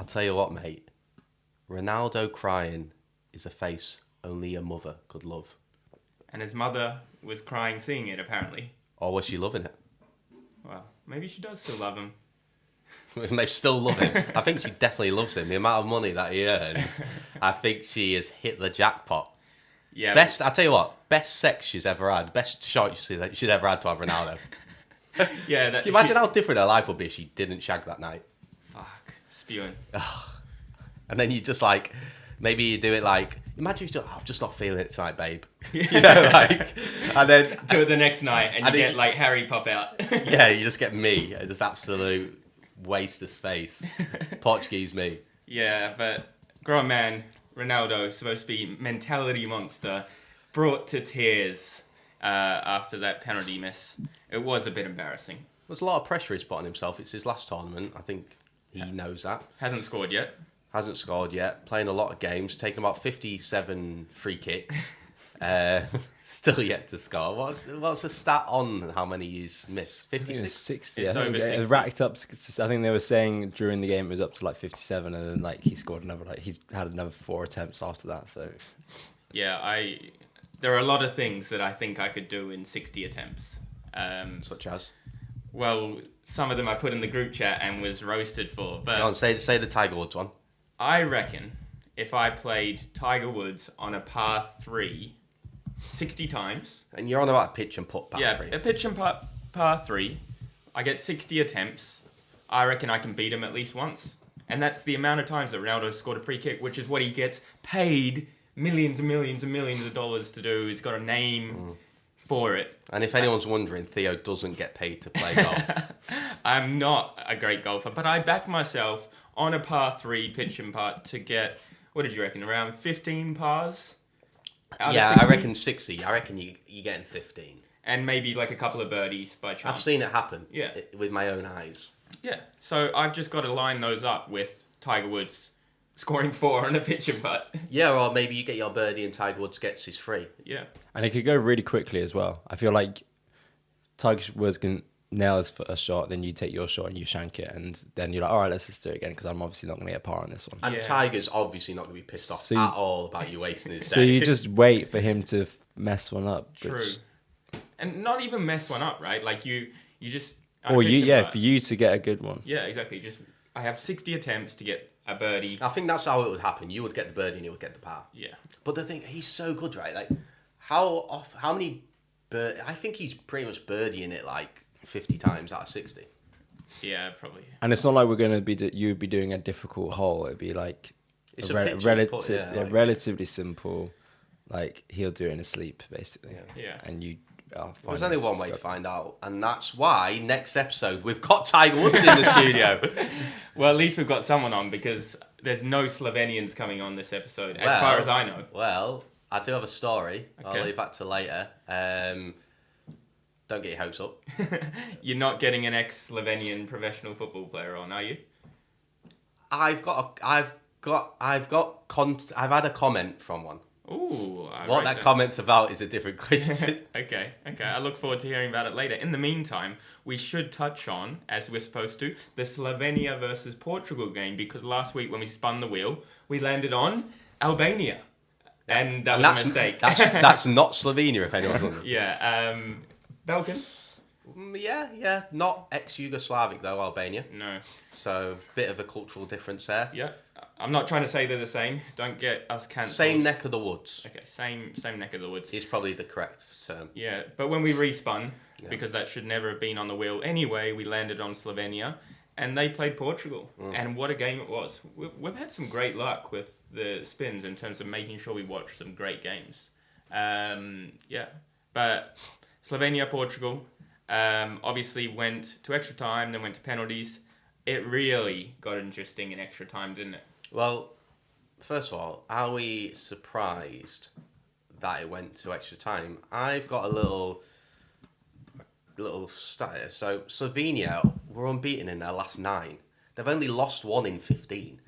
tell you what, mate. Ronaldo crying is a face only a mother could love. And his mother was crying seeing it, apparently. Or was she loving it? Well, maybe she does still love him. They still love him. I think she definitely loves him. The amount of money that he earns, I think she has hit the jackpot. Yeah. I tell you what, best sex she's ever had, best shot she's ever had to have Ronaldo. Yeah. Can you imagine how different her life would be if she didn't shag that night? Fuck. Spewing. And then you just like, maybe you do it like, imagine you just, I'm just not feeling it tonight, babe. You know, like, and then do it the next night and you get like Harry pop out. Yeah, you just get me, just absolute waste of space. Portuguese me. Yeah, but grown man Ronaldo, supposed to be mentality monster, brought to tears after that penalty miss. It was a bit embarrassing. There's a lot of pressure he's put on himself. It's his last tournament. I think he knows that. Hasn't scored yet. Hasn't scored yet. Playing a lot of games. Taking about 57 free kicks. Still yet to score. What's the stat on how many he's missed? 56? 60. It's I think over it 60. racked up. I think they were saying during the game it was up to like 57, and then like he scored another. Like he had another 4 attempts after that. So Yeah, there are a lot of things that I think I could do in 60 attempts. Such as? Well, some of them I put in the group chat and was roasted for. But Go on, say the Tiger Woods one. I reckon if I played Tiger Woods on a par 3 60 times. And you're on about pitch and putt par Yeah, three. a pitch and par 3. I get 60 attempts. I reckon I can beat him at least once. And that's the amount of times that Ronaldo scored a free kick, which is what he gets paid millions and millions and millions of dollars to do. He's got a name for it. And if anyone's wondering, Theo doesn't get paid to play golf. I'm not a great golfer, but I back myself on a par 3 pitch and putt to get, what did you reckon, around 15 pars? Yeah, I reckon 60. I reckon you're getting 15. And maybe like a couple of birdies by chance. I've seen it happen. Yeah. With my own eyes. Yeah, so I've just got to line those up with Tiger Woods scoring 4 on a pitch and putt. Yeah, or maybe you get your birdie and Tiger Woods gets his free. Yeah. and it could go really quickly as well. I feel like Tiger Woods can nail his first shot, then you take your shot and you shank it, and then you're like, all right, let's just do it again because I'm obviously not going to get a par on this one. And Yeah. Tiger's obviously not going to be pissed off at all about you wasting his So day. you just wait for him to mess one up. True. And not even mess one up, right? Like you just... Or for you to get a good one. Yeah, exactly. Just I have 60 attempts to get a birdie. I think that's how it would happen. You would get the birdie and he would get the par. Yeah. But the thing, he's so good, right? Like, how many... I think he's pretty much birdieing it like 50 times out of 60. Yeah, probably. And it's not like we're going to be you'd be doing a difficult hole. It'd be like It's a a pitch and putt, like- relatively simple. Like he'll do it in his sleep, basically. Yeah. And you. There's only one way to find out, and that's why next episode we've got Tiger Woods in the studio. Well, at least we've got someone on because there's no Slovenians coming on this episode, as Well, far as I know. Well, I do have a story. Okay. I'll leave that to later. Don't get your hopes up. You're not getting an ex-Slovenian professional football player on, are you? I've had a comment from one. Ooh. What that comment's about is a different question. Okay. I look forward to hearing about it later. In the meantime, we should touch on, as we're supposed to, the Slovenia versus Portugal game, because last week when we spun the wheel, we landed on Albania. And that was a mistake. That's not Slovenia, if anyone's wondering. Yeah. Balkan? Yeah. Not ex-Yugoslavic, though, Albania. No. So, bit of a cultural difference there. Yeah. I'm not trying to say they're the same. Don't get us cancelled. Same neck of the woods. Okay, same neck of the woods. Is probably the correct term. Yeah, but when we respun, because that should never have been on the wheel anyway, we landed on Slovenia, and they played Portugal. And what a game it was. We've had some great luck with the spins in terms of making sure we watch some great games. But Slovenia, Portugal, obviously went to extra time, then went to penalties. It really got interesting in extra time, didn't it? Well, first of all, are we surprised that it went to extra time? I've got a little stat here. So Slovenia were unbeaten in their last 9. They've only lost 1 in 15.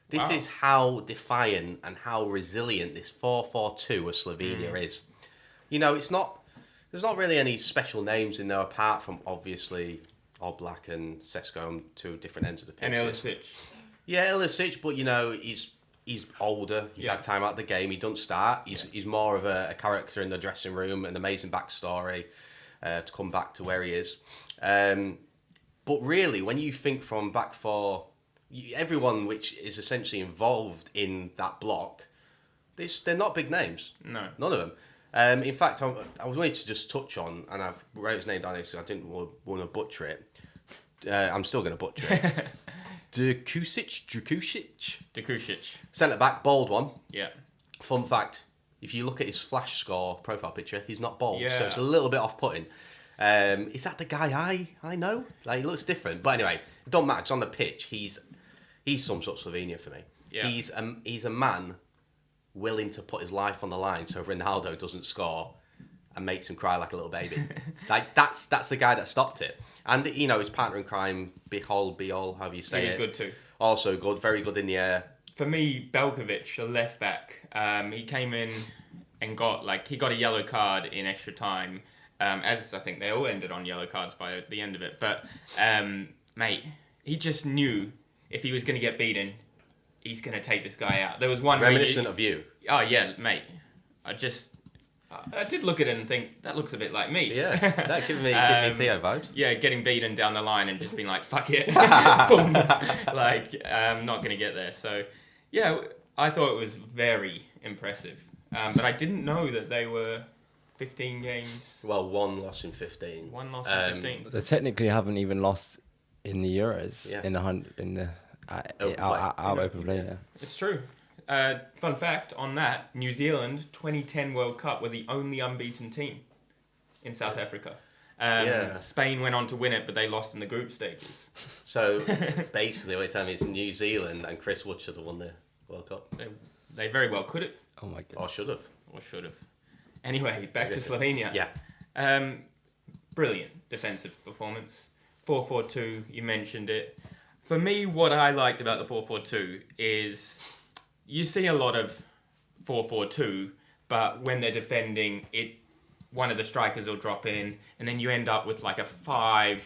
This is how defiant and how resilient this 4-4-2 of Slovenia is. You know, there's not really any special names in there apart from obviously Oblak and Sesko on 2 different ends of the pitch. And Ilicic. Yeah, Ilicic, but he's older. He's had time out of the game. He doesn't start. He's more of a character in the dressing room, an amazing backstory to come back to where he is. But really, when you think from back four, everyone which is essentially involved in that block, they're not big names. No. None of them. In fact, I was wanting to just touch on, and I've wrote his name down here so I didn't want to butcher it. I'm still going to butcher it. Dekusic. Centre back, bald one. Yeah. Fun fact, if you look at his flash score profile picture, he's not bald, Yeah. so it's a little bit off-putting. Is that the guy I know? Like, he looks different. But anyway, it don't matter, 'cause on the pitch, he sums up Slovenia for me. Yeah. He's a man willing to put his life on the line so Ronaldo doesn't score and makes him cry like a little baby. Like, that's the guy that stopped it. And, his partner in crime, Bihol, however you say He it. was good too. Also good, very good in the air. For me, Belkovic, the left back, he came in and got a yellow card in extra time. As I think they all ended on yellow cards by the end of it. But, mate, he just knew if he was going to get beaten, he's going to take this guy out. There was one Reminiscent of you. Oh, yeah, mate. I did look at it and think, that looks a bit like me. Yeah, that give me Theo vibes. Yeah, getting beaten down the line and just being like, fuck it. Boom. Like, I'm not going to get there. So, yeah, I thought it was very impressive. But I didn't know that they were 15 games. Well, one loss in 15. One loss in 15. They technically haven't even lost in the Euros, Yeah. in the Open open play. Yeah. It's true. Fun fact on that, New Zealand 2010 World Cup were the only unbeaten team in South Africa. Spain went on to win it, but they lost in the group stages. So basically, what you're telling me is New Zealand and Chris Wood should have won the World Cup. They very well could have. Oh my goodness. Or should have. Or should have. Anyway, back to Slovenia. Yeah. Brilliant defensive performance. 4-4-2, you mentioned it. For me, what I liked about the 4-4-2 is you see a lot of 4-4-2, but when they're defending, one of the strikers will drop in, and then you end up with like a 5-4-1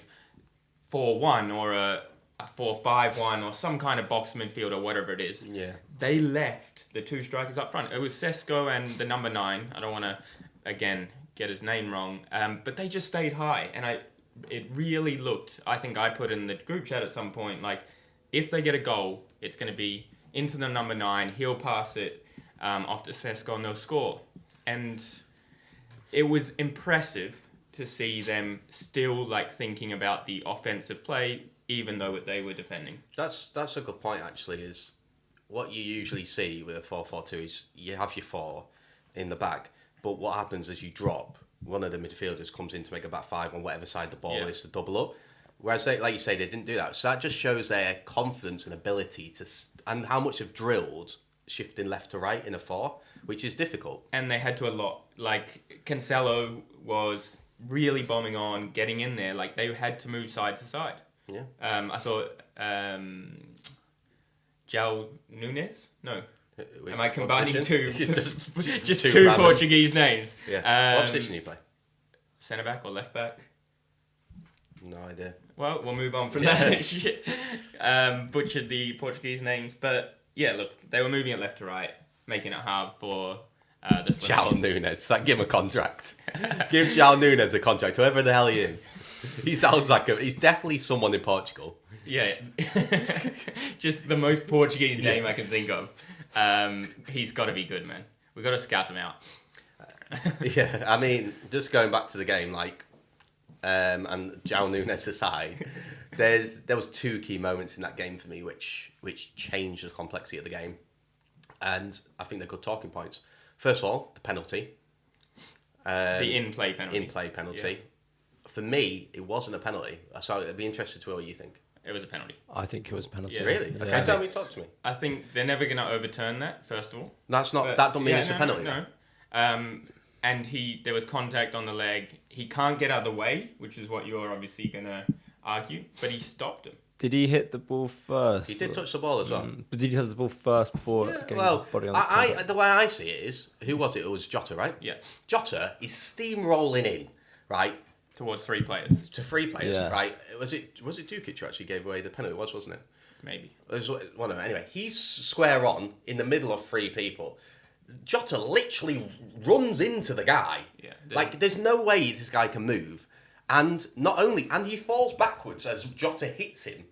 or a 4-5-1 or some kind of box midfield or whatever it is. Yeah. They left the two strikers up front. It was Sesko and the number 9. I don't want to, again, get his name wrong. But they just stayed high. And it really looked, I think I put in the group chat at some point, like, if they get a goal, it's going to be into the number 9. He'll pass it off to Sesko and they'll score. And it was impressive to see them still, like, thinking about the offensive play, even though they were defending. That's a good point, actually, is what you usually see with a 4-4-2 is you have your 4 in the back, but what happens is you drop, one of the midfielders comes in to make a back 5 on whatever side the ball is to double up. Whereas, like you say, they didn't do that. So that just shows their confidence and ability and how much they've drilled shifting left to right in a 4, which is difficult. And they had to a lot. Like, Cancelo was really bombing on, getting in there. Like, they had to move side to side. Yeah. I thought João Nunes? No. Am I combining two? just two random Portuguese names. Yeah. What position do you play? Centre back or left back? No idea. Well, we'll move on from that. Butchered the Portuguese names. But, yeah, look, they were moving it left to right, making it hard for the João Nunes. Like, give him a contract. Give João Nunes a contract, whoever the hell he is. He sounds like he's definitely someone in Portugal. Yeah. Just the most Portuguese name I can think of. He's got to be good, man. We've got to scout him out. Yeah, I mean, just going back to the game, like, and João Nunes aside, there was 2 key moments in that game for me which changed the complexity of the game, and I think they're good talking points. First of all, the penalty. The in-play penalty. In-play penalty. Yeah. For me, it wasn't a penalty. So I'd be interested to hear what you think. It was a penalty. I think it was a penalty. Yeah. Really? Yeah. Okay, talk to me. I think they're never going to overturn that, first of all. That don't mean it's a penalty. No. And there was contact on the leg. He can't get out of the way, which is what you're obviously going to argue, but he stopped him. Did he hit the ball first? He did touch the ball as well. But did he touch the ball first before getting the body on the contact? The way I see it is, who was it? It was Jota, right? Yeah. Jota is steamrolling in, right? Towards 3 players. To 3 players, Yeah. right? Was it Dukic who actually gave away the penalty? It was, wasn't it? Maybe. Well, no, anyway, he's square on in the middle of 3 people. Jota literally runs into the guy. Yeah. Like, there's no way this guy can move. And and he falls backwards as Jota hits him.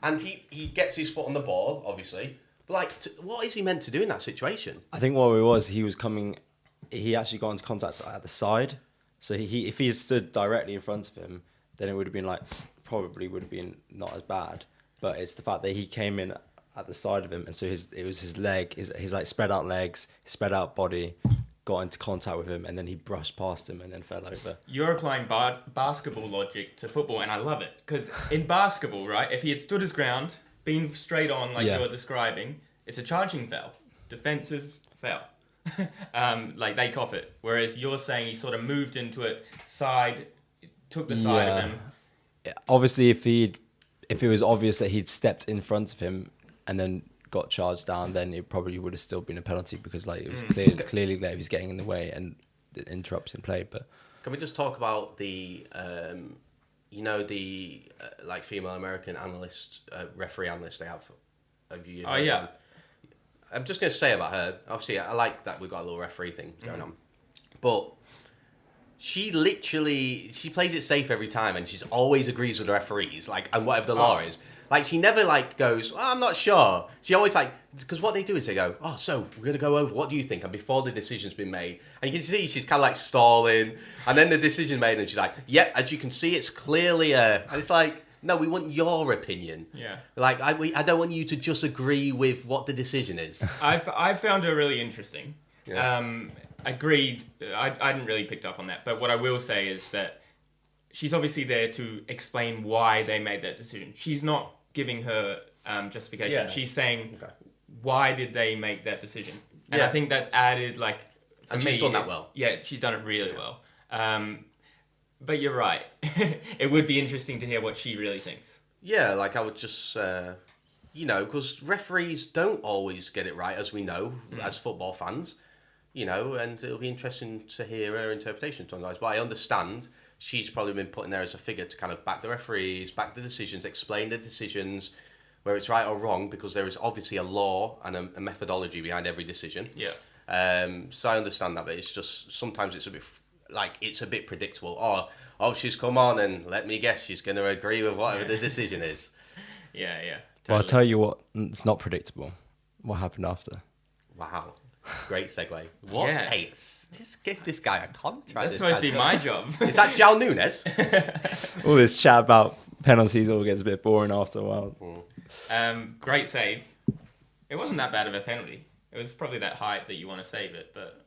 And he gets his foot on the ball, obviously. But, like, what is he meant to do in that situation? I think what it was, he actually got into contact at the side. So if he had stood directly in front of him, then it would have been probably would have been not as bad. But it's the fact that he came in at the side of him, and so it was his leg, his like spread out legs, his spread out body, got into contact with him, and then he brushed past him and then fell over. You're applying basketball logic to football, and I love it. Because in basketball, right, if he had stood his ground, been straight on like you're describing, it's a charging foul. Defensive foul. Like, they cough it. Whereas you're saying he sort of moved into it, took the side of him. Obviously, if it was obvious that he'd stepped in front of him and then got charged down, then it probably would have still been a penalty, because like it was clearly there, he was getting in the way and interrupting play. But can we just talk about the like female American analyst, referee analyst they have? Oh yeah. I'm just going to say about her. Obviously, I like that we've got a little referee thing going on, but she plays it safe every time, and she's always agrees with the referees, like, and whatever the law is. Like, she never like goes, I'm not sure. She always because what they do is they go, so we're gonna go over. What do you think? And before the decision's been made, and you can see she's kind of like stalling, and then the decision's made, and she's like, as you can see, it's clearly and it's like, no, we want your opinion. Yeah. Like, I don't want you to just agree with what the decision is. I found her really interesting. Yeah. Agreed. I hadn't really picked up on that. But what I will say is that she's obviously there to explain why they made that decision. She's not giving her justification. Yeah. She's saying, why did they make that decision? And I think that's added, like, for and me, she's done that well. Yeah, she's done it really well. But you're right. It would be interesting to hear what she really thinks. Yeah, like, I would just, because referees don't always get it right, as we know, as football fans, and it'll be interesting to hear her interpretation sometimes. But I understand she's probably been put in there as a figure to kind of back the referees, back the decisions, explain the decisions, where it's right or wrong, because there is obviously a law and a methodology behind every decision. Yeah. So I understand that, but it's just, sometimes it's a bit, it's a bit predictable. Oh, she's come on, and let me guess, she's going to agree with whatever the decision is. Yeah. Totally. Well, I'll tell you what, it's not predictable. What happened after? Wow. Great segue. What? Yeah. Hey, give this guy a contract. That's supposed to be my job. Is that João Nunes? All this chat about penalties all gets a bit boring after a while. Great save. It wasn't that bad of a penalty. It was probably that height that you want to save it, but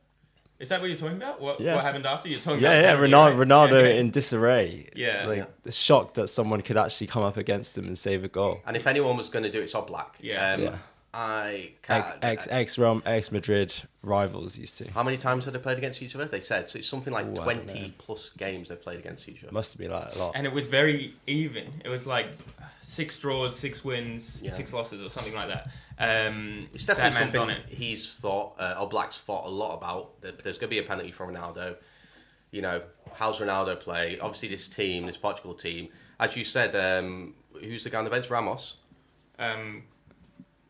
is that what you're talking about? What happened after? You're talking about penalty, Ronaldo right? in disarray. Yeah. Shocked that someone could actually come up against him and save a goal. And if anyone was going to do it, it's Oblak. Yeah. I can't. Ex Madrid rivals, these two. How many times have they played against each other? They said so. It's something like 20 plus games they've played against each other. Must be like a lot. And it was very even. It was like 6 draws, 6 wins, 6 losses, or something like that. It's definitely something he's thought, Oblak's thought a lot about. There's going to be a penalty from Ronaldo. How's Ronaldo play? Obviously, this Portugal team, as you said, who's the guy on the bench? Ramos.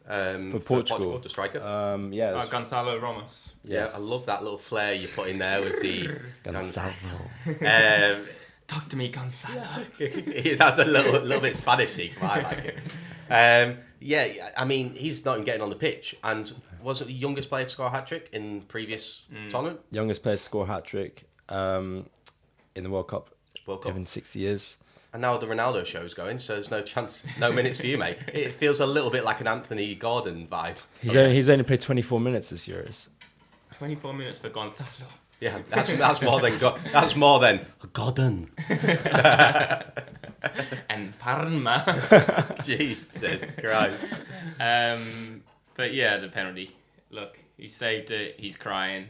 For Portugal, the striker. Gonçalo Ramos. Yeah, I love that little flair you put in there with the Gonçalo. Talk to me, Gonçalo. That's a little bit Spanishy. I like it. I mean, he's not even getting on the pitch, and wasn't the youngest player to score a hat trick in previous tournament? Youngest player to score a hat trick in the World Cup. In 60 years. And now the Ronaldo show's going, so there's no chance, no minutes for you, mate. It feels a little bit like an Anthony Gordon vibe. He's only played 24 minutes this Euros. 24 minutes for Gonçalo. Yeah, that's more than Gordon. And Parma. Jesus Christ. But yeah, the penalty. Look, he saved it. He's crying.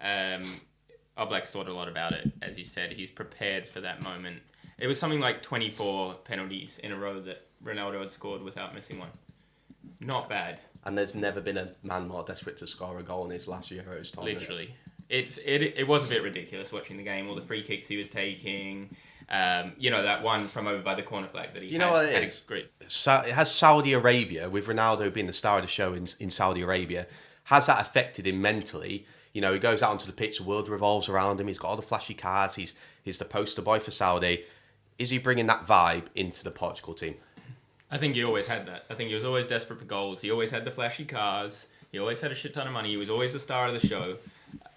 Oblak's thought a lot about it, as you said. He's prepared for that moment. It was something like 24 penalties in a row that Ronaldo had scored without missing one. Not bad. And there's never been a man more desperate to score a goal in his last Euros tournament. Literally. It was a bit ridiculous watching the game. All the free kicks he was taking. That one from over by the corner flag that he You know what it is? Great. It has Saudi Arabia, with Ronaldo being the star of the show in Saudi Arabia, has that affected him mentally? He goes out onto the pitch, the world revolves around him, he's got all the flashy cars, he's the poster boy for Saudi. Is he bringing that vibe into the Portugal team? I think he always had that. I think he was always desperate for goals. He always had the flashy cars. He always had a shit ton of money. He was always the star of the show.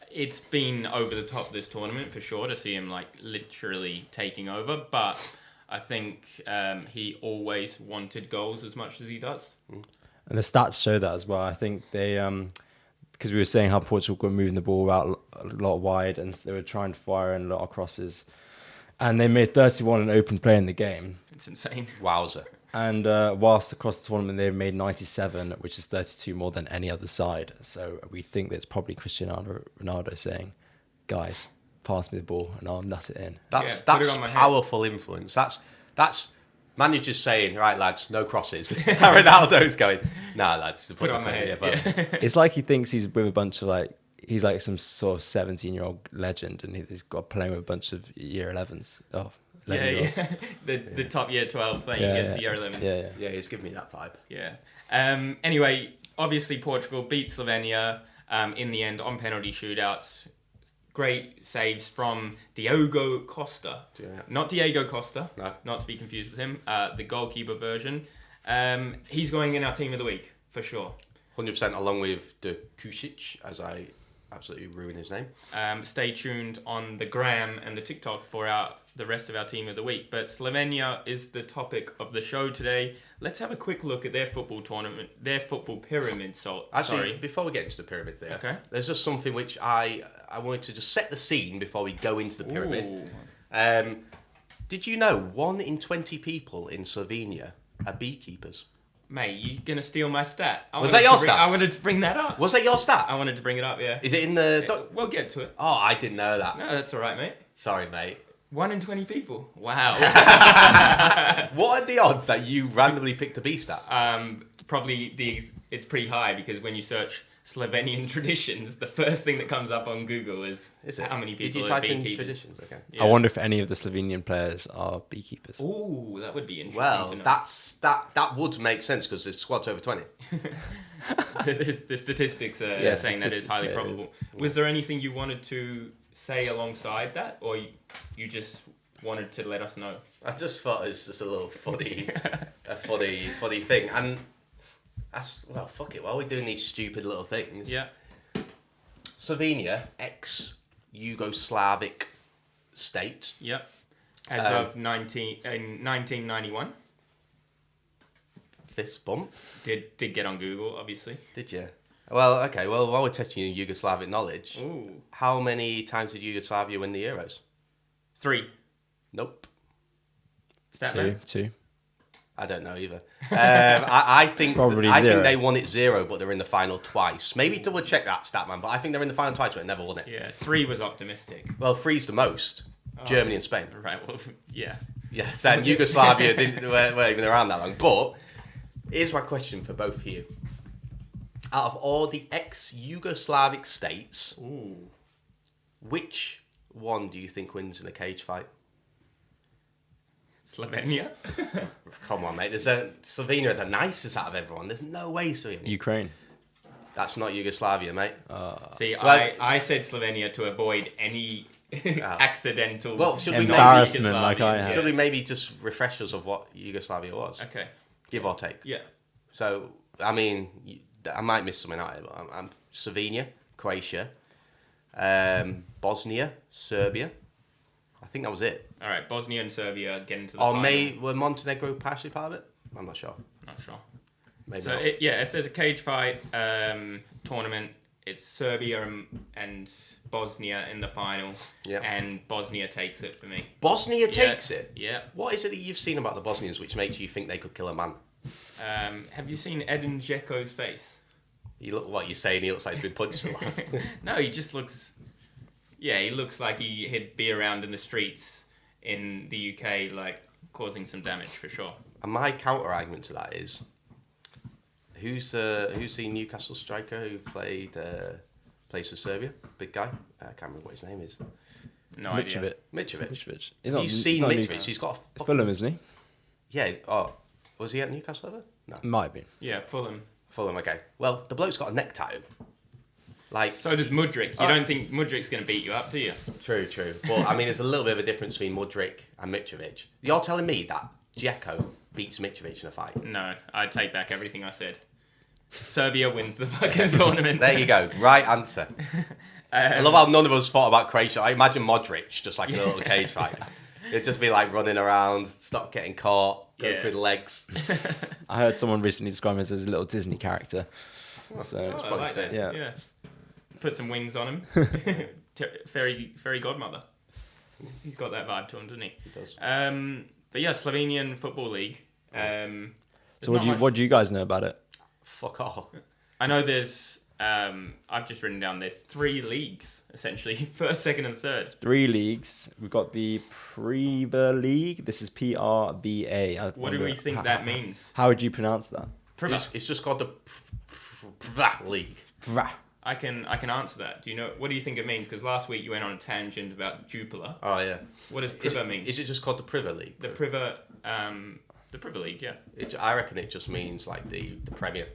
It's been over the top this tournament for sure to see him literally taking over, but I think he always wanted goals as much as he does. And the stats show that as well. I think they, because we were saying how Portugal were moving the ball out a lot wide, and they were trying to fire in a lot of crosses, and they made 31 in open play in the game. It's insane. Wowzer. And whilst across the tournament they've made 97, which is 32 more than any other side. So we think that's probably Cristiano Ronaldo saying, "Guys, pass me the ball and I'll nut it in." That's put it on my head. powerful influence. That's managers saying, "Right, lads, no crosses." Ronaldo's going, "Nah, lads, Put it on my head. Yeah. It's like he thinks he's with a bunch of he's like some sort of 17-year-old legend, and he's got playing with a bunch of year 11s. Oh. 11-year-olds. The top year 12 playing against the year 11s. Yeah, he's giving me that vibe. Yeah. Anyway, obviously Portugal beat Slovenia in the end on penalty shootouts. Great saves from Diogo Costa. Yeah. Not Diego Costa. No. Not to be confused with him. The goalkeeper version. He's going in our team of the week, for sure. 100% along with De Kusic, as I absolutely ruin his name. Stay tuned on the gram and the TikTok for the rest of our team of the week. But Slovenia is the topic of the show today. Let's have a quick look at their football tournament, their footbul pyramid. Actually, before we get into the pyramid there, okay, there's just something which I wanted to just set the scene before we go into the pyramid. Did you know 1 in 20 people in Slovenia are beekeepers? Mate, you're going to steal my stat. Was that your stat? I wanted to bring that up. Was that your stat? I wanted to bring it up, yeah. Is it in the... We'll get to it. Oh, I didn't know that. No, that's all right, mate. Sorry, mate. 1 in 20 people. Wow. What are the odds that you randomly picked a bee stat? Probably it's pretty high, because when you search Slovenian traditions, the first thing that comes up on Google is how many people are beekeepers. Did you type in traditions? Okay. Yeah. I wonder if any of the Slovenian players are beekeepers. Ooh, that would be interesting to know. That would make sense, because the squad's over 20. The statistics are saying that is highly probable. Was there anything you wanted to say alongside that, or you just wanted to let us know? I just thought it was just a little funny thing, and fuck it. While we're doing these stupid little things, Slovenia, ex-Yugoslavic state. Yep. As of 1991. Fist bump. Did get on Google, obviously. Did you? Well, okay. Well, while we're testing your Yugoslavic knowledge, how many times did Yugoslavia win the Euros? 3. Nope. Two. I don't know either. I think Probably I zero. think they won it 0, but they're in the final twice. Maybe double check that stat, man. But I think they're in the final twice, but they never won it. Yeah, 3 was optimistic. Well, 3's the most. Germany and Spain. Right. Well, yeah. Yes, and Yugoslavia weren't even around that long. But here's my question for both of you: out of all the ex-Yugoslavic states, which one do you think wins in a cage fight? Slovenia. Come on, mate. Slovenia are the nicest out of everyone. There's no way Slovenia. Ukraine. That's not Yugoslavia, mate. See, I said Slovenia to avoid any accidental embarrassment like I had. Should we maybe just refresh us of what Yugoslavia was? Okay. Give or take. Yeah. So, I mean, I might miss something out here, but I'm Slovenia, Croatia, Bosnia, Serbia. I think that was it. All right, Bosnia and Serbia get into the final. Were Montenegro partially part of it? I'm not sure. Not sure. Maybe so, not. if there's a cage fight tournament, it's Serbia and Bosnia in the final, and Bosnia takes it for me. Bosnia takes it? Yeah. What is it that you've seen about the Bosnians which makes you think they could kill a man? Have you seen Edin Dzeko's face? What you're saying? He looks like he's been punched a lot. No, he just looks... Yeah, he looks like he'd be around in the streets in the UK, causing some damage for sure. And my counter argument to that is, who's the Newcastle striker who played Plays for Serbia. Big guy. I can't remember what his name is. No idea. Mitrovic. He's You've seen not Mitrovic. He's got a fucking... Fulham, isn't he? Yeah. Oh, was he at Newcastle ever? No. Might have been. Yeah, Fulham. Fulham, okay. Well, the bloke's got a neck tattoo. Like... So does Mudryk. You don't think Mudryk's going to beat you up, do you? True. Well, I mean, there's a little bit of a difference between Mudryk and Mitrovic. You're telling me that Dzeko beats Mitrovic in a fight? No, I take back everything I said. Serbia wins the fucking tournament. There you go. Right answer. I love how none of us thought about Croatia. I imagine Modric just like in a little cage fight. It'd just be like running around, stop getting caught, go through the legs. I heard someone recently describe him as a little Disney character. So I like that. Yeah. Put some wings on him. Fairy godmother. He's got that vibe to him, doesn't he? He does. But yeah, Slovenian Football League. So what do you guys know about it? Fuck off. I know there's... I've just written down there's 3 leagues, essentially. First, second and third. 3 leagues. We've got the Priva League. This is PRBA. What do we think that means? How would you pronounce that? It's just called the Priva League. I can answer that. Do you know? What do you think it means? Because last week you went on a tangent about Jupiler. Oh yeah. What does Priva mean? Is it just called the Priva League? The Priva League, yeah. I reckon it just means like the Premier.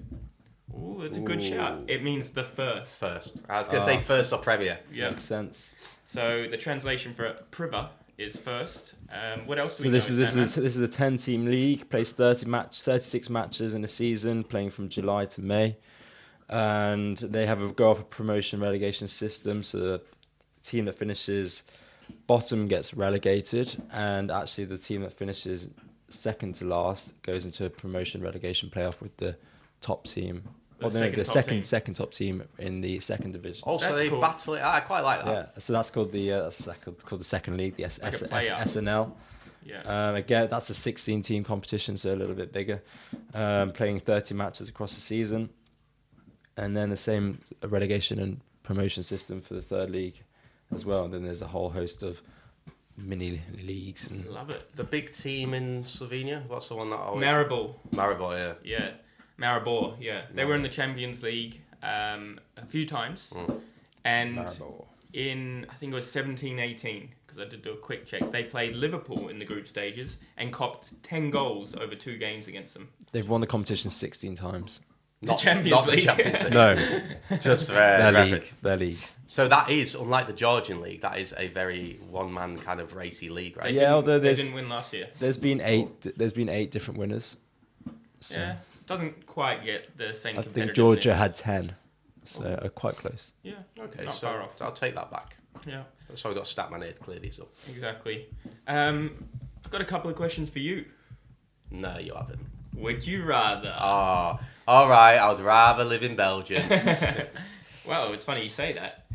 Ooh, that's a good shout. It means the first. First. I was going to say first or Premier. Yeah. Makes sense. So the translation for Priva is first. What else do So we know? this is a 10-team league. Plays 36 matches in a season, playing from July to May. And they have a go-off a promotion relegation system. So the team that finishes bottom gets relegated. And actually the team that finishes second to last goes into a promotion relegation playoff with the top team. The second top team in the second division. Also, That's they cool. battle it. I quite like that. Yeah, so that's called the second league, the SNL. Yeah. Again, that's a 16-team competition, so a little bit bigger. Playing 30 matches across the season, and then the same relegation and promotion system for the third league as well. And then there's a whole host of mini leagues. And Love it. The big team in Slovenia. What's the one that always? Maribor, yeah. Yeah. Maribor, yeah. They were in the Champions League a few times. And in, I think it was 17-18, because I did do a quick check, they played Liverpool in the group stages and copped 10 goals over 2 games against them. They've won the competition 16 times. Not the Champions League. No, Just their league. So that is, unlike the Georgian league, that is a very one-man kind of racy league, right? although they didn't win last year. There's been 8 different winners. So. Yeah, doesn't quite get the same. I think Georgia had 10, so quite close. Yeah, Okay, not so far off. I'll take that back. Yeah, That's why we got Statman here to clear these up. exactly. I've got a couple of questions for you. No, you haven't. Would you rather? Oh, all right. I'd rather live in Belgium. Well, it's funny you say that.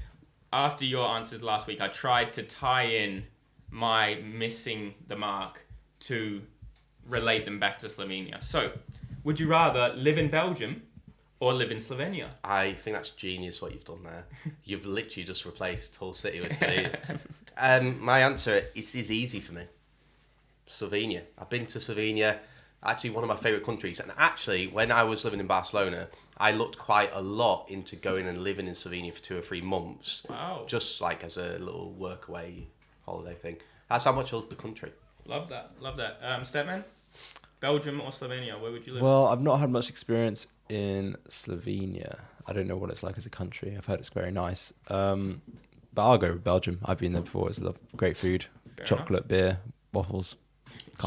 After your answers last week, I tried to tie in my missing the mark to relate them back to Slovenia. So, would you rather live in Belgium or live in Slovenia? I think that's genius what you've done there. You've literally just replaced Hull City with Slovenia. My answer is easy for me. Slovenia. I've been to Slovenia. Actually, one of my favourite countries. And actually, when I was living in Barcelona, I looked quite a lot into going and living in Slovenia for 2 or 3 months. Wow. Just like as a little workaway holiday thing. That's how much I love the country. Love that. Statman? Belgium or Slovenia? Where would you live? Well, I've not had much experience in Slovenia. I don't know what it's like as a country. I've heard it's very nice. But I'll go with Belgium. I've been there before. It's great food, Fair chocolate, beer, waffles.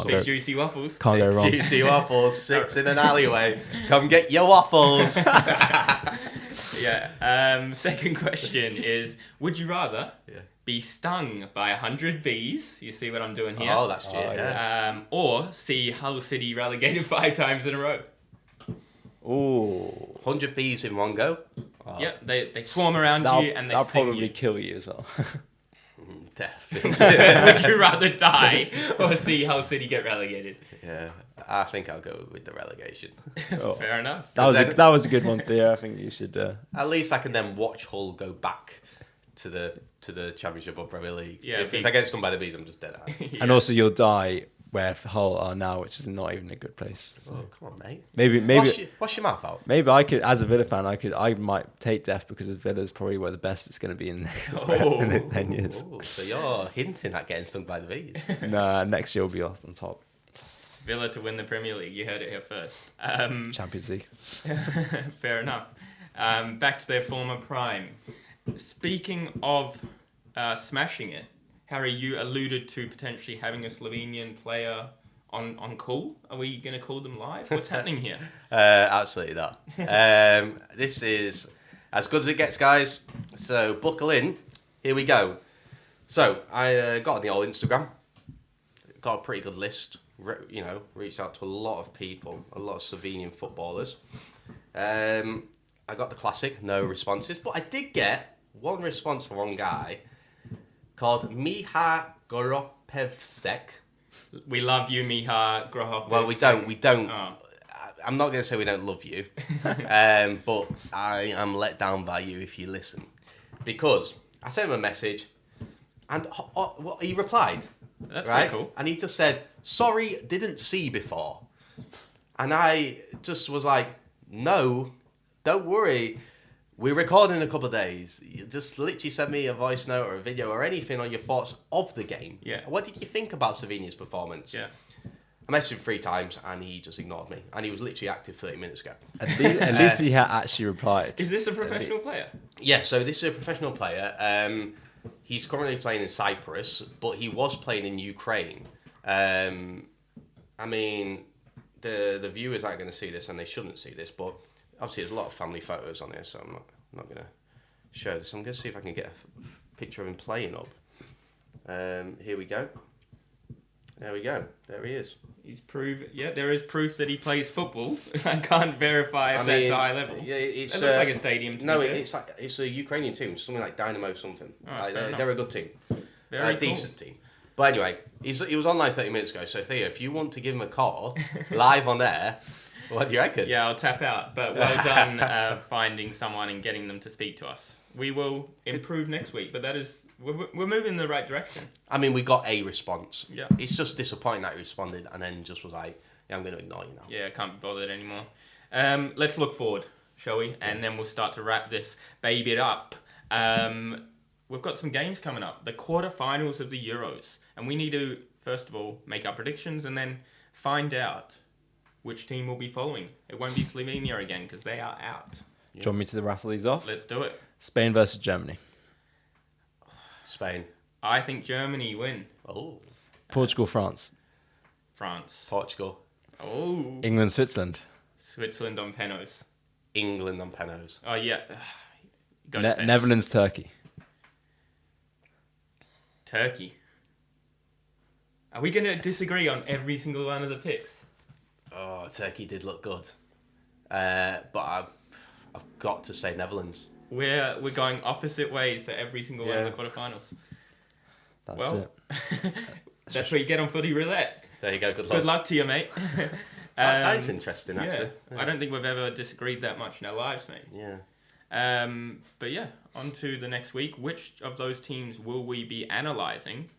Big juicy waffles. Can't go wrong. Juicy waffles, 6 in an alleyway. Come get your waffles. Yeah. Second question is, would you rather be stung by 100 bees? You see what I'm doing here? Oh, that's yeah. Or see Hull City relegated 5 times in a row? Ooh. 100 bees in one go. Oh. Yep, they swarm around you and they that'll sting probably you. kill you as well. Death. Would you rather die or see Hull City get relegated? Yeah, I think I'll go with the relegation. Oh. Fair enough. That was a good one, Theo. I think you should. At least I can then watch Hull go back to the Championship or Premier League. Yeah, if I get stung by the bees, I'm just dead. Yeah. And also, you'll die where Hull are now, which is not even a good place. So. Oh, come on, mate. Maybe Wash your mouth out. maybe I could, as a Villa fan, I might take Def because Villa's probably where the best it's going to be in the next 10 years. Oh, so you're hinting at getting stung by the bees. Nah, next year will be off on top. Villa to win the Premier League. You heard it here first. Champions League. Fair enough. Back to their former prime. Speaking of smashing it, Harry, you alluded to potentially having a Slovenian player on call. Are we going to call them live? What's happening here? Absolutely not. This is as good as it gets, guys. So buckle in. Here we go. So I got on the old Instagram. Got a pretty good list. Reached out to a lot of people, a lot of Slovenian footballers. I got the classic, no responses, but I did get one response from one guy called Miha Goropevsek. We love you, Miha Grohopevsek. Well, we don't. Oh. I'm not going to say we don't love you, but I am let down by you if you listen. Because I sent him a message, and he replied. That's right? pretty cool. And he just said, sorry, didn't see before. And I just was like, no, don't worry. We're recording in a couple of days. You just literally send me a voice note or a video or anything on your thoughts of the game. Yeah. What did you think about Slovenia's performance? Yeah. I messaged him 3 times and he just ignored me. And he was literally active 30 minutes ago. At least he had actually replied. Is this a professional player? Yeah, so this is a professional player. He's currently playing in Cyprus, but he was playing in Ukraine. I mean, the viewers aren't going to see this, and they shouldn't see this, but obviously there's a lot of family photos on here, so I'm not going to show this. I'm going to see if I can get a picture of him playing up. Here we go. There we go. There he is. There is proof that he plays football. I can't verify if that's high level. Yeah, it looks like a stadium. It's a Ukrainian team, something like Dynamo something. Right, they're a good team, Very decent team. But anyway, he was online 30 minutes ago. So Theo, if you want to give him a call live on air, what do you reckon? Yeah, I'll tap out. But well done finding someone and getting them to speak to us. We will improve next week, but we're moving in the right direction. I mean, we got a response. Yeah. It's just disappointing that he responded and then just was like, yeah, I'm going to ignore you now. Yeah, I can't be bothered anymore. Let's look forward, shall we? And then we'll start to wrap this baby up. We've got some games coming up. The quarterfinals of the Euros. And we need to, first of all, make our predictions and then find out which team will be following. It won't be Slovenia again because they are out. Do you want me to rattle these off? Let's do it. Spain versus Germany. Spain. I think Germany win. Oh. Portugal, France. France. Portugal. Oh. England, Switzerland. Switzerland on penos. England on penos. Oh, yeah. Netherlands, Turkey. Turkey. Are we going to disagree on every single one of the picks? Oh, Turkey did look good. But I've got to say Netherlands. We're going opposite ways for every single one of the quarterfinals. That's it. That's what you get on footy roulette. There you go. Good luck. Good luck to you, mate. That is interesting, actually. Yeah. I don't think we've ever disagreed that much in our lives, mate. Yeah. But yeah, on to the next week. Which of those teams will we be analysing?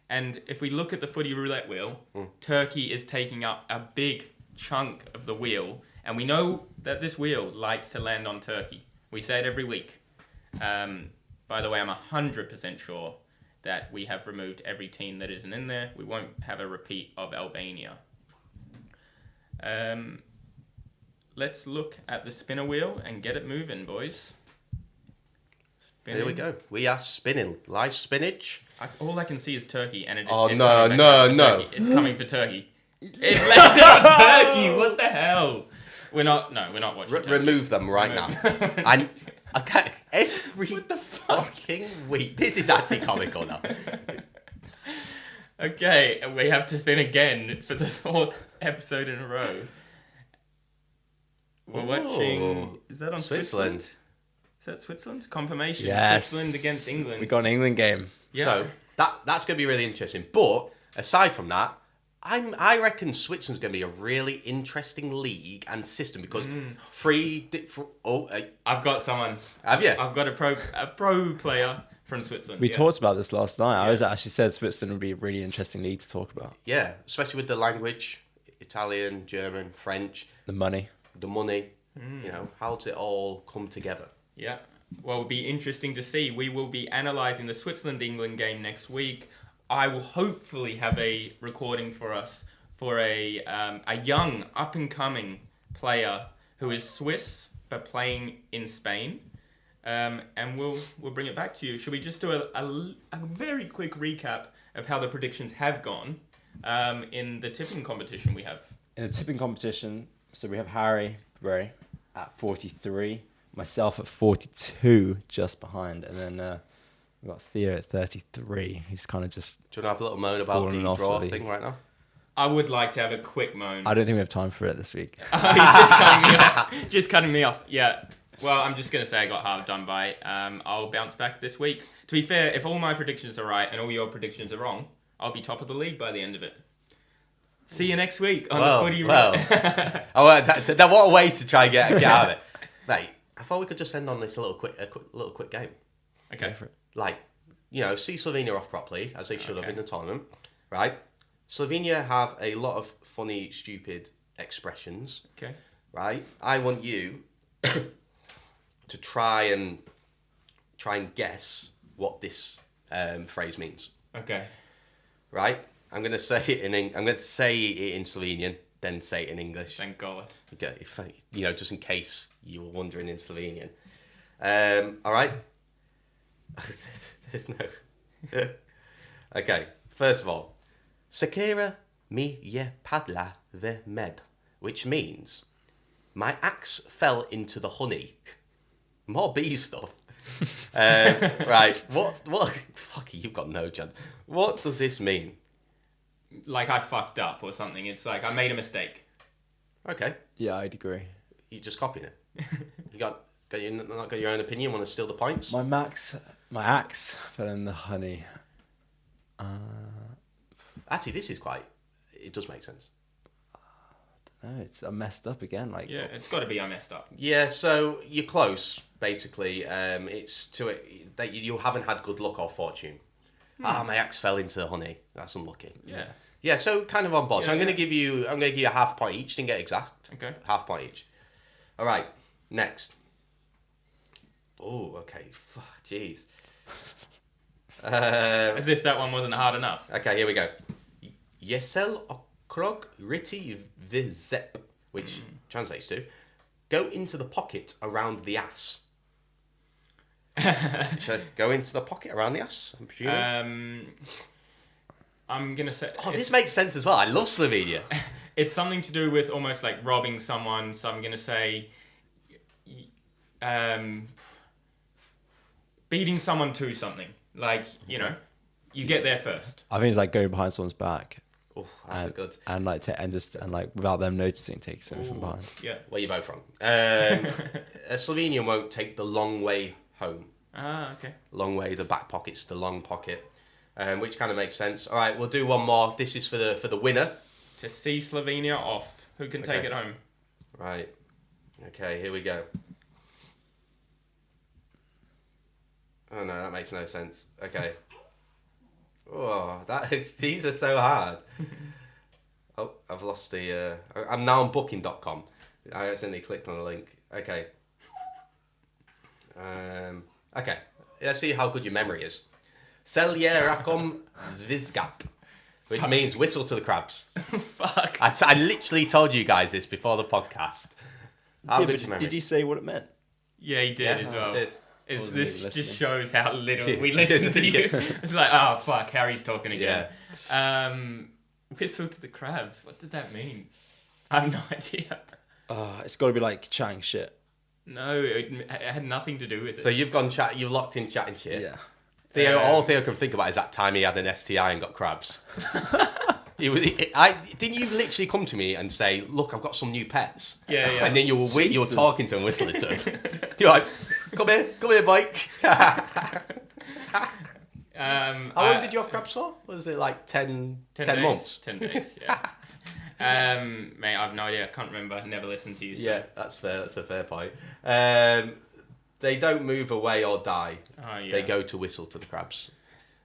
And if we look at the footy roulette wheel, Turkey is taking up a big chunk of the wheel. And we know that this wheel likes to land on Turkey. We say it every week. By the way, I'm 100% sure that we have removed every team that isn't in there. We won't have a repeat of Albania. Let's look at the spinner wheel and get it moving, boys. Spinning. Here we go. We are spinning. Live spinach. All I can see is Turkey, and it's no. Turkey. It's coming for Turkey. It's left on Turkey. What the hell? We're not watching. Remove them right now. And okay, every fucking week. This is actually comical now. Okay, we have to spin again for the 4th episode in a row. We're watching. Is that on Switzerland? Is that Switzerland? Confirmation. Yes. Switzerland against England. We got an England game. Yeah. So that's going to be really interesting. But aside from that, I reckon Switzerland's going to be a really interesting league and system because I've got someone. Have you? I've got a pro player from Switzerland. We yeah. talked about this last night. I Yeah. was actually said Switzerland would be a really interesting league to talk about. Yeah, especially with the language, Italian, German, French, The money. the money. You know, how does it all come together? Yeah. Well, it'll be interesting to see. We will be analysing the Switzerland-England game next week. I will hopefully have a recording for us for a young, up-and-coming player who is Swiss but playing in Spain. And we'll bring it back to you. Should we just do a very quick recap of how the predictions have gone in the tipping competition we have? In the tipping competition, so we have Harry Bray at 43, myself at 42, just behind, and then we've got Theo at 33. He's kind of just... Do you want to have a little moan about Falling the off draw the thing right now? I would like to have a quick moan. I don't think we have time for it this week. He's just cutting me off. Just cutting me off. Yeah. Well, I'm just going to say I got half done by. I'll bounce back this week. To be fair, if all my predictions are right and all your predictions are wrong, I'll be top of the league by the end of it. See you next week on the Footy What a way to try and get out of it. Mate, I thought we could just end on this little quick game. Okay. Go for it. Like, you know, see Slovenia off properly, as they should have in the tournament, right? Slovenia have a lot of funny, stupid expressions, Okay. right? I want you to try and guess what this phrase means, Okay. right? I'm gonna say it in Slovenian, then say it in English. Thank God. Okay, just in case you were wondering in Slovenian. All right. There's no. Okay. First of all, Sekera mi je padla ve med, which means my axe fell into the honey. More bee stuff. Right. What? Fuck, you've got no chance. What does this mean? Like I fucked up or something. It's like I made a mistake. Okay. Yeah, I'd agree. You just copying it. You not got your own opinion. Want to steal the points? My axe fell in the honey. Actually, this is quite. It does make sense. No, it's messed up again. Like Yeah, it's got to be I messed up. Yeah, so you're close. Basically, it's to it that you haven't had good luck or fortune. My axe fell into the honey. That's unlucky. Yeah. Yeah, so kind of on board. So Yeah, I'm yeah. gonna give you a half point each. Didn't get exact. Okay. Half point each. All right. Next. Oh, okay. Fuck, jeez. As if that one wasn't hard enough. Okay, here we go. Yesel okrog riti vizep, which translates to go into the pocket around the ass. So go into the pocket around the ass, I'm presuming. I'm gonna say. Oh, this makes sense as well. I love Slovenia. It's something to do with almost like robbing someone. So I'm gonna say, beating someone to something. Like you get there first. I think it's like going behind someone's back Oh, that's a good. and without them noticing, take something from Ooh, behind. Yeah. Where you both from? A Slovenian won't take the long way home. Ah, okay. Long way, the back pocket's the long pocket, which kind of makes sense. All right, we'll do one more. This is for the winner. To see Slovenia off, who can take Okay. it home? Right. Okay, here we go. Oh no, that makes no sense. Okay. Oh, these are so hard. Oh, I've lost the. I'm now on Booking.com. I accidentally clicked on the link. Okay. Okay. Let's see how good your memory is. Seljerakom zvizgat, which means whistle to the crabs. Fuck. I literally told you guys this before the podcast. How Yeah, good but your memory? did you say what it meant? Yeah, he did as well. I did. Wasn't This really just listening. shows how little Yeah. we listen to you. Yeah. It's like, oh fuck, Harry's talking again. Whistle to the crabs. What did that mean? I have no idea. It's got to be like chatting shit. No, it had nothing to do with it. So you've locked in chatting shit. Yeah. Theo, all Theo can think about is that time he had an STI and got crabs. Didn't you literally come to me and say, "Look, I've got some new pets"? Yeah, yeah. And then you were Jesus. talking to him, whistling to him. You're like, "Come here, Mike." How long did you have crabs for? Was it like 10 days, months? 10 days, yeah. Mate, I have no idea. I can't remember. Never listened to you. So. Yeah, that's fair. That's a fair point. they don't move away or die. Yeah. They go to whistle to the crabs.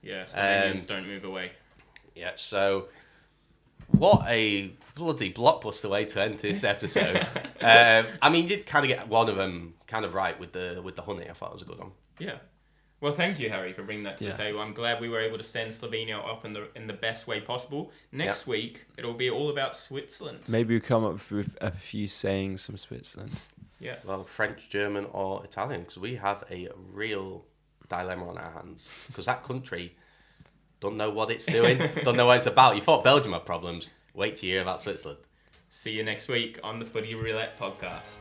Yeah, Slovenians don't move away. Yeah, so what a bloody blockbuster way to end this episode. I mean, you did kind of get one of them kind of right with the honey. I thought it was a good one. Yeah. Well, thank you, Harry, for bringing that to the table. I'm glad we were able to send Slovenia up in the best way possible. Next week, it'll be all about Switzerland. Maybe we come up with a few sayings from Switzerland. Yeah. Well, French, German, or Italian, because we have a real dilemma on our hands. Because that country don't know what it's doing, don't know what it's about. You thought Belgium had problems. Wait till you hear about Switzerland. See you next week on the Footy Roulette podcast.